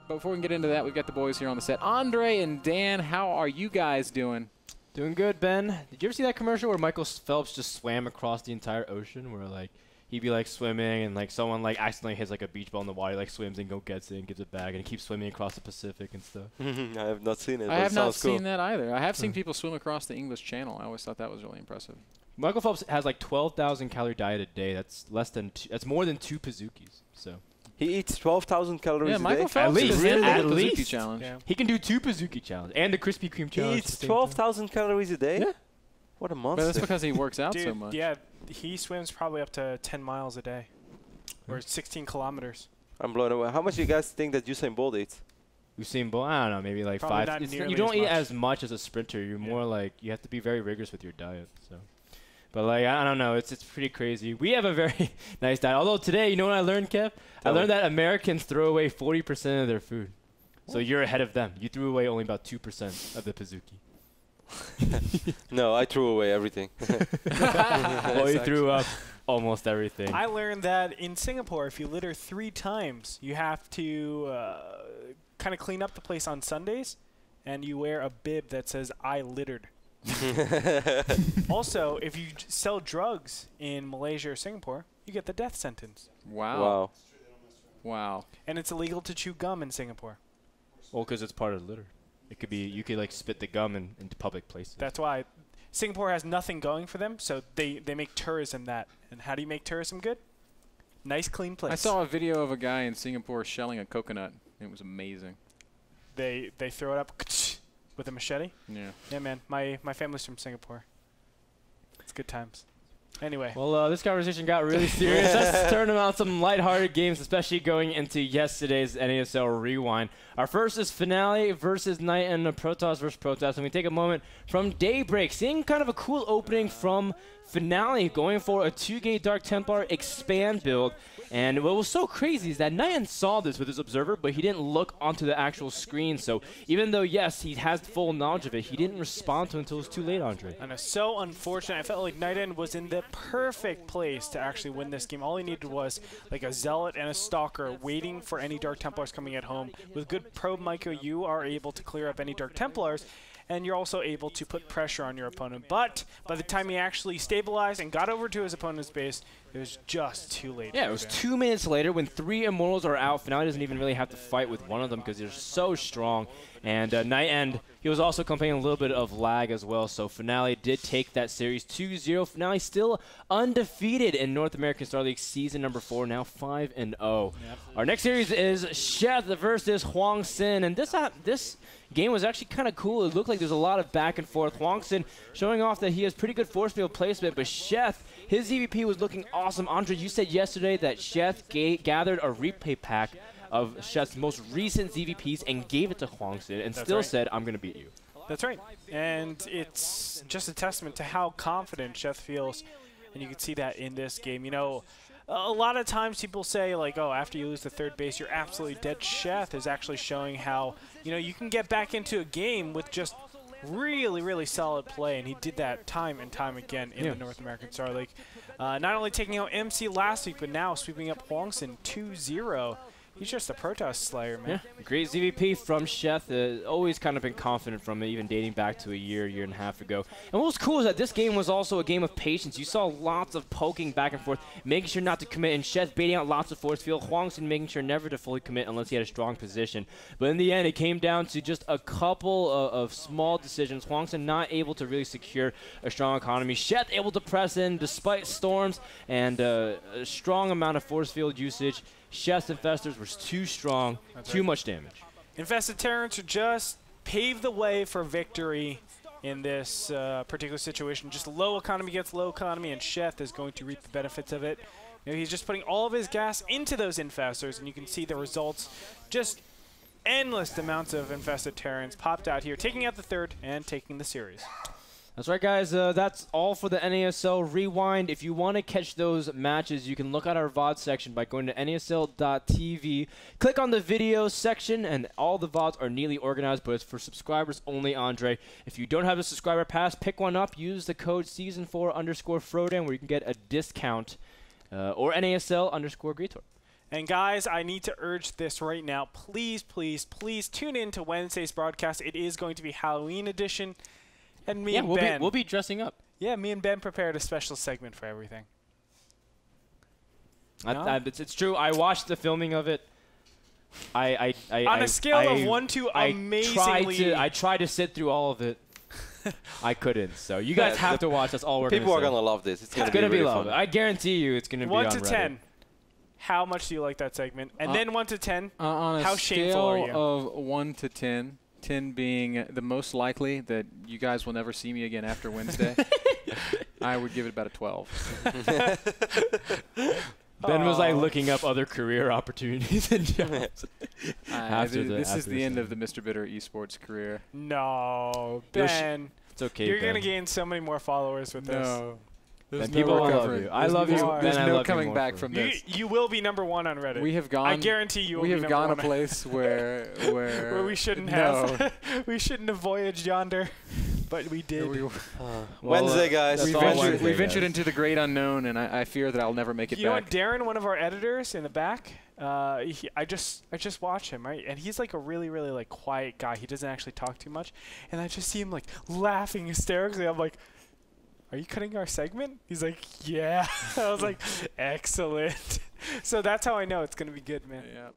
But before we can get into that, we've got the boys here on the set. Andre and Dan, how are you guys doing? Doing good, Ben. Did you ever see that commercial where Michael Phelps just swam across the entire ocean, where like he'd be like swimming and like someone like accidentally hits like a beach ball in the water, like swims and gets it and gives it back, and he keeps swimming across the Pacific and stuff. I have not seen it. I have not seen that either. I have seen people swim across the English Channel. I always thought that was really impressive. Michael Phelps has like 12,000 calorie diet a day. That's less than that's more than 2 Pazookies. So he eats 12,000 calories a day. Michael Phelps is in the at Pazookie least. challenge. Yeah. He can do 2 Pazookie challenge and the Krispy Kreme challenge. He eats 12,000 calories a day? Yeah. What a monster. But that's because he works out Dude, so much. Yeah, he swims probably up to 10 miles a day. Or 16 kilometers. I'm blown away. How much do you guys think that Usain Bolt eats? Usain Bolt, I don't know, maybe like Probably 5. not You don't eat much. as much as a sprinter. You're more like, you have to be very rigorous with your diet. So, but like, I don't know, it's pretty crazy. We have a very nice diet. Although today, you know what I learned, Kev? I learned that Americans throw away 40% of their food. So you're ahead of them. You threw away only about 2% of the Pazookie. No, I threw away everything. Well, you threw up almost everything. I learned that in Singapore, if you litter 3 times, you have to kind of clean up the place on Sundays, and you wear a bib that says, "I littered." Also, if you sell drugs in Malaysia or Singapore, you get the death sentence. Wow. Wow. And it's illegal to chew gum in Singapore. Well, because it's part of the litter. It could be, you could like spit the gum into public places. That's why Singapore has nothing going for them, so they make tourism that. And how do you make tourism good? Nice, clean place. I saw a video of a guy in Singapore shelling a coconut. It was amazing. They throw it up with a machete. Yeah. Yeah, man. My family's from Singapore. It's good times. Anyway. Well, this conversation got really serious. Let's turn on some lighthearted games, especially going into yesterday's NASL Rewind. Our first is Finale versus Night and Protoss versus Protoss. And we take a moment from Daybreak, seeing kind of a cool opening from Finale, going for a 2-gate Dark Templar expand build. And what was so crazy is that Nian saw this with his observer, but he didn't look onto the actual screen. So even though, yes, he has full knowledge of it, he didn't respond to it until it was too late, Andre. And it's so unfortunate. I felt like Nighten was in the perfect place to actually win this game. All he needed was like a Zealot and a Stalker waiting for any Dark Templars coming at home. With good probe Myco, you are able to clear up any Dark Templars, and you're also able to put pressure on your opponent. But by the time he actually stabilized and got over to his opponent's base, it was just too late. Yeah, it was 2 minutes later when 3 Immortals are out. Finale doesn't even really have to fight with one of them because they're so strong. And Night End, he was also complaining a little bit of lag as well. So Finale did take that series 2-0. Finale still undefeated in North American Star League Season number 4, now 5-0. Yep. Our next series is Sheth versus Huang Sin. And this game was actually kind of cool. It looked like there's a lot of back and forth. Huang Sin showing off that he has pretty good force field placement, but Sheth, his EVP was looking awesome. Andre, you said yesterday that Sheth gathered a replay pack of Sheth's most recent ZVPs and gave it to Huang Sin and still said, "I'm going to beat you." That's right. And it's just a testament to how confident Sheth feels. And you can see that in this game. You know, a lot of times people say, like, oh, after you lose the third base, you're absolutely dead. Sheth is actually showing how, you know, you can get back into a game with just really, really solid play. And he did that time and time again in the North American Star League. Not only taking out MC last week, but now sweeping up Huang Sin 2-0. He's just a Protoss slayer, man. Yeah, great ZVP from Sheth. Always kind of been confident from it, even dating back to a year and a half ago. And what was cool is that this game was also a game of patience. You saw lots of poking back and forth, making sure not to commit, and Sheth baiting out lots of force field. Huang Sin making sure never to fully commit unless he had a strong position. But in the end, it came down to just a couple of small decisions. Huang Sin not able to really secure a strong economy. Sheth able to press in despite storms and a strong amount of force field usage. Sheth's Infestors were too strong, too much damage. Infested Terrans just paved the way for victory in this particular situation. Just low economy gets low economy, and Sheth is going to reap the benefits of it. You know, he's just putting all of his gas into those Infestors, and you can see the results. Just endless amounts of Infested Terrans popped out here, taking out the third and taking the series. That's right, guys. That's all for the NASL Rewind. If you want to catch those matches, you can look at our VOD section by going to nasl.tv. Click on the videos section, and all the VODs are neatly organized, but it's for subscribers only, Andre. If you don't have a subscriber pass, pick one up. Use the code season4_Frodan where you can get a discount, or NASL_Greator. And guys, I need to urge this right now. Please, please, please tune in to Wednesday's broadcast. It is going to be Halloween edition. And me and Ben. We'll be dressing up. Yeah, me and Ben prepared a special segment for everything. It's true. I watched the filming of it. On a scale of 1 to amazingly. I tried to sit through all of it. I couldn't. So you guys have to watch. That's all we're People are gonna going to love this. It's gonna going to be really love. fun. I guarantee you, it's gonna be 1 on to Reddit. 10. How much do you like that segment? And then 1 to 10. On a how shameful are you? scale of 1 to 10, 10 being the most likely that you guys will never see me again after Wednesday, I would give it about a 12. Ben was like looking up other career opportunities and jobs. This is the end of the Mr. Bitter esports career. No, Ben. It's okay. You're going to gain so many more followers with this. There's And people will love you. I love you. There's Ben, I no love you coming more back for from it. this. You will be #1 on Reddit. We have gone. I guarantee you will We be have number gone a one. place where where we shouldn't have. We shouldn't have voyaged yonder, but we did. Wednesday, guys. We Wednesday, ventured into the great unknown, and I fear that I'll never make it You know back. what, Darren, one of our editors in the back, I just watch him, right? And he's like a really, really like quiet guy. He doesn't actually talk too much. And I just see him like laughing hysterically. I'm like, are you cutting our segment? He's like, yeah. I was like, excellent. So that's how I know it's going to be good, man. Yeah.